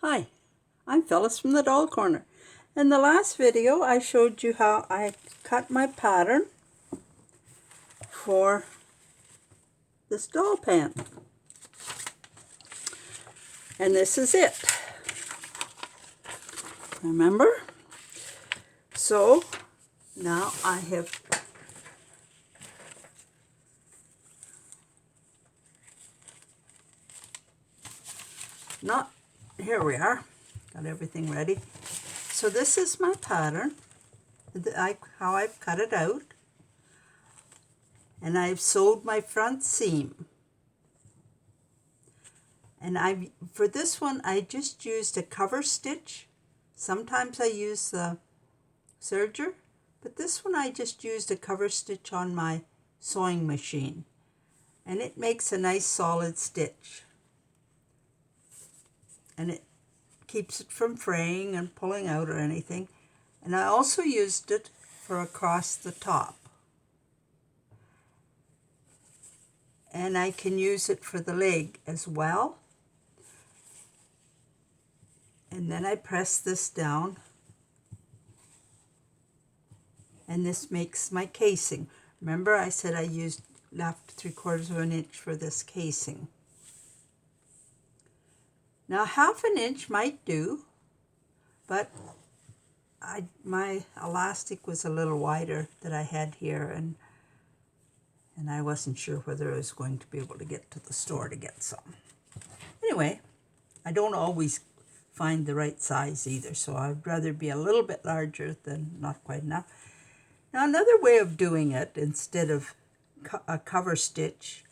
Hi, I'm Phyllis from the Doll Corner. In the last video I showed you how I cut my pattern for this doll pant. And this is it. Remember? So now I have here we are. Got everything ready. So this is my pattern, how I've cut it out. And I've sewed my front seam. And for this one, I just used a cover stitch. Sometimes I use the serger, but this one I just used a cover stitch on my sewing machine. And it makes a nice solid stitch. And it keeps it from fraying and pulling out or anything. And I also used it for across the top. And I can use it for the leg as well. And then I press this down. And this makes my casing. Remember I said I left 3/4 of an inch for this casing. Now 1/2 inch might do, but my elastic was a little wider that I had here, and I wasn't sure whether I was going to be able to get to the store to get some. Anyway, I don't always find the right size either, so I'd rather be a little bit larger than not quite enough. Now another way of doing it, instead of a cover stitch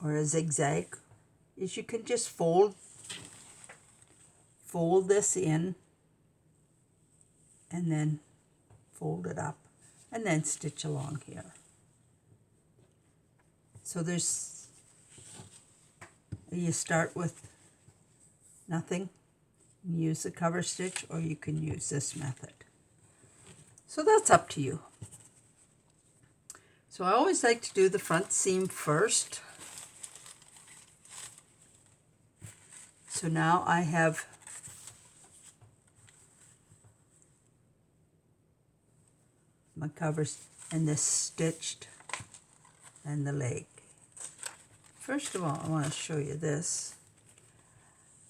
or a zigzag, is you can just fold this in and then fold it up and then stitch along here. So you start with nothing, use the cover stitch, or you can use this method. So that's up to you. So I always like to do the front seam first. So now I have my covers and this stitched and the leg. First of all, I want to show you this.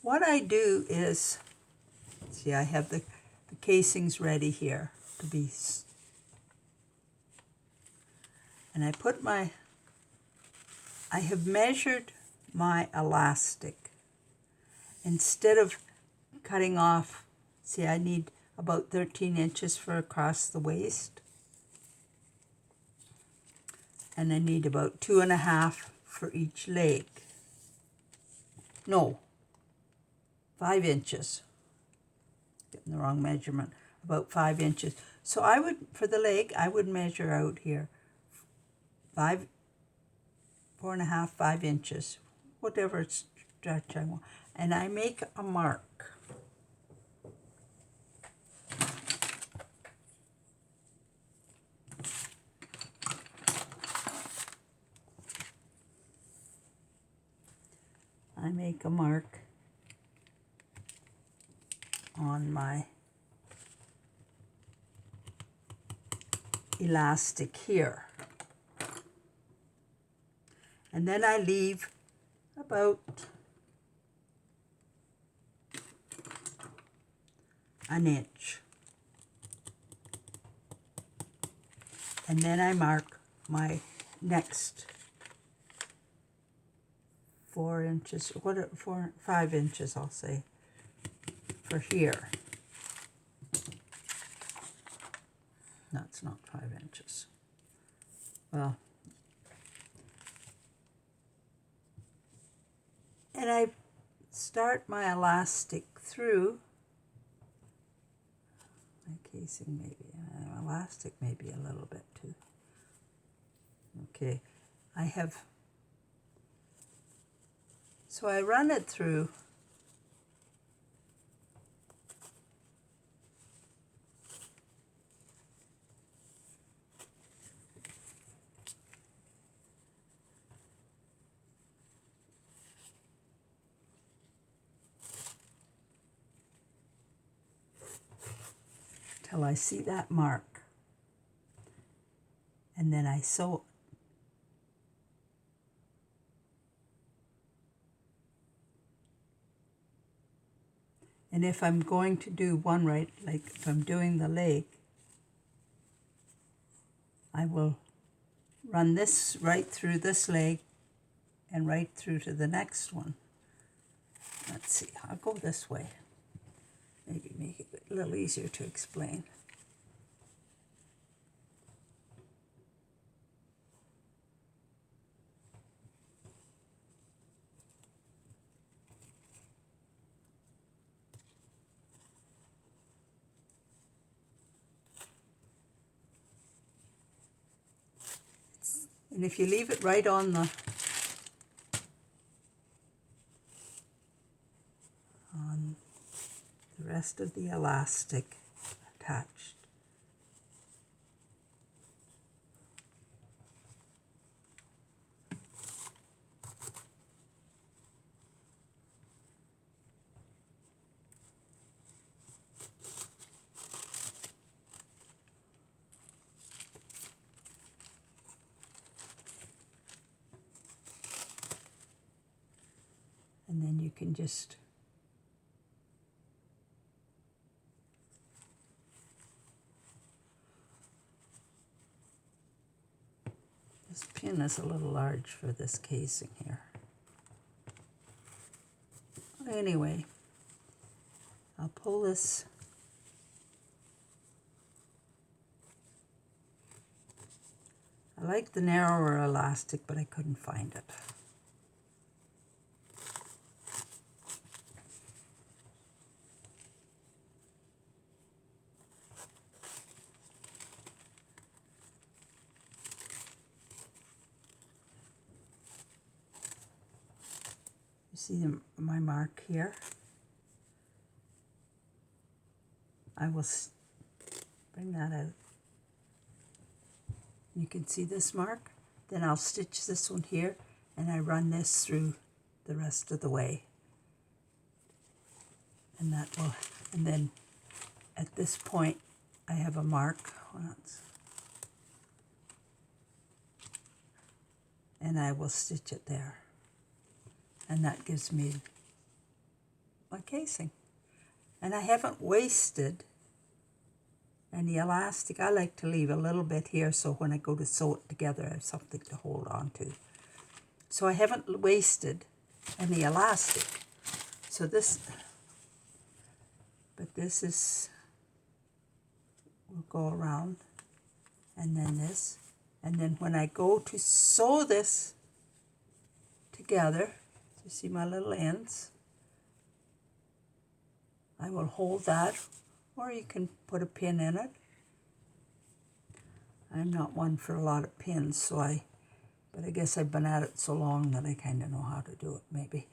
What I do is, see, I have the casings ready here to be, and I have measured my elastic. Instead of cutting off, see, I need about 13 inches for across the waist. And I need about 2.5 for each leg. No, 5 inches. Getting the wrong measurement. About 5 inches. So for the leg, I would measure out here 4.5, 5 inches, whatever stretch I want. And I make a mark. I make a mark on my elastic here. And then I leave about an inch. And then I mark my next 4 inches, 5 inches, I'll say, for here. That's not 5 inches. Well, and I start my elastic through my casing, maybe elastic, maybe a little bit too. Okay, so I run it through till I see that mark. And then I sew. And if I'm going to do one right, like if I'm doing the leg, I will run this right through this leg and right through to the next one. Let's see, I'll go this way. Maybe make it a little easier to explain. And if you leave it right on the rest of the elastic attached. And then you can just this pin is a little large for this casing here. Anyway, I'll pull this. I like the narrower elastic, but I couldn't find it. You see my mark here? I will bring that out. You can see this mark. Then I'll stitch this one here, and I run this through the rest of the way. And that will, and then at this point I have a mark. And I will stitch it there. And that gives me my casing. And I haven't wasted any elastic. I like to leave a little bit here so when I go to sew it together I have something to hold on to. So I haven't wasted any elastic. So this, but this is, will go around, and then this, and then when I go to sew this together, you see my little ends, I will hold that, or you can put a pin in it. I'm not one for a lot of pins, but I guess I've been at it so long that I kind of know how to do it maybe.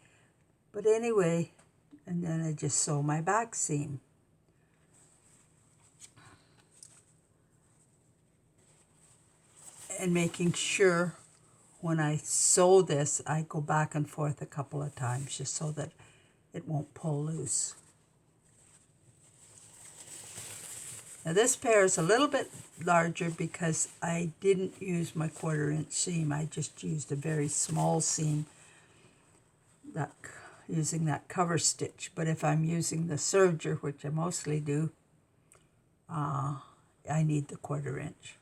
But anyway, and then I just sew my back seam. And making sure when I sew this, I go back and forth a couple of times just so that it won't pull loose. Now this pair is a little bit larger because I didn't use my 1/4 inch seam. I just used a very small seam, using that cover stitch. But if I'm using the serger, which I mostly do, I need the 1/4 inch.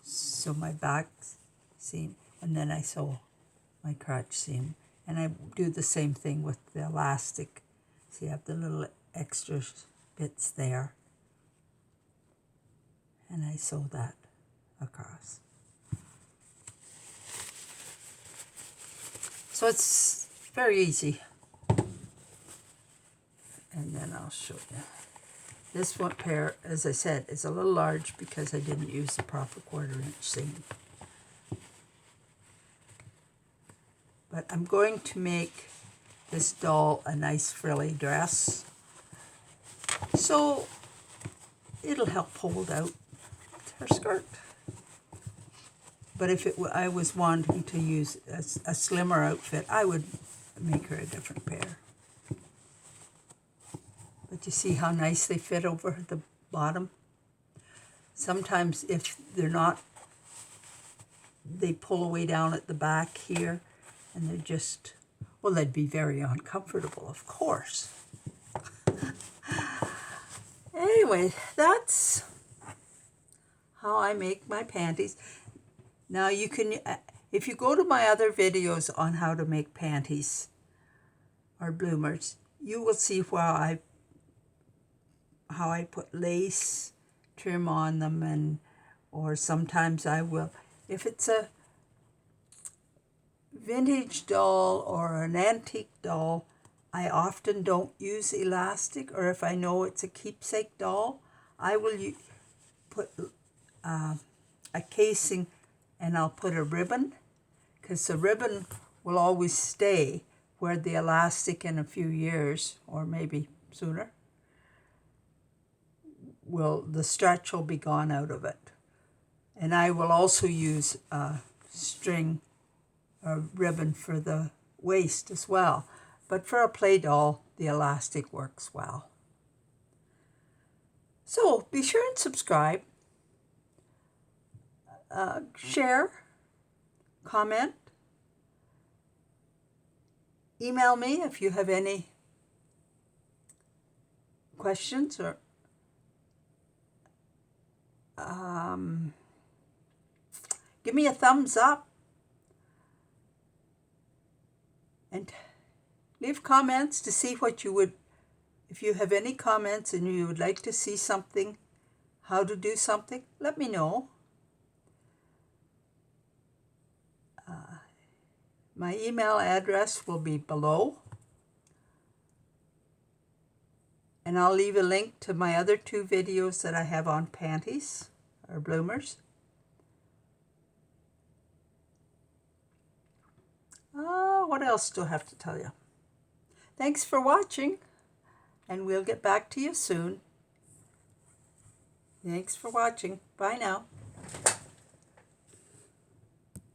So my back seam, and then I sew my crotch seam. And I do the same thing with the elastic. See, I have the little extra bits there, and I sew that across. So it's very easy. And then I'll show you. This one pair, as I said, is a little large because I didn't use the proper 1/4 inch seam. But I'm going to make this doll a nice frilly dress, so it'll help hold out her skirt. But if I was wanting to use a slimmer outfit, I would make her a different pair. But you see how nice they fit over the bottom? Sometimes if they're not, they pull away down at the back here, and they're just, well, they'd be very uncomfortable, of course. Anyway, that's how I make my panties. Now you can, if you go to my other videos on how to make panties or bloomers, you will see how I put lace trim on them, and or sometimes I will, if it's a vintage doll or an antique doll, I often don't use elastic, or if I know it's a keepsake doll, I will put a casing and I'll put a ribbon, because the ribbon will always stay, where the elastic in a few years, or maybe sooner, the stretch will be gone out of it. And I will also use a string or ribbon for the waist as well. But for a play doll, the elastic works well. So be sure and subscribe, share, comment, email me if you have any questions, or give me a thumbs up, and leave comments to see what you would, if you have any comments and you would like to see something, how to do something, let me know. My email address will be below, and I'll leave a link to my other 2 videos that I have on panties or bloomers. What else do I have to tell you? Thanks for watching, and we'll get back to you soon. Thanks for watching. Bye now.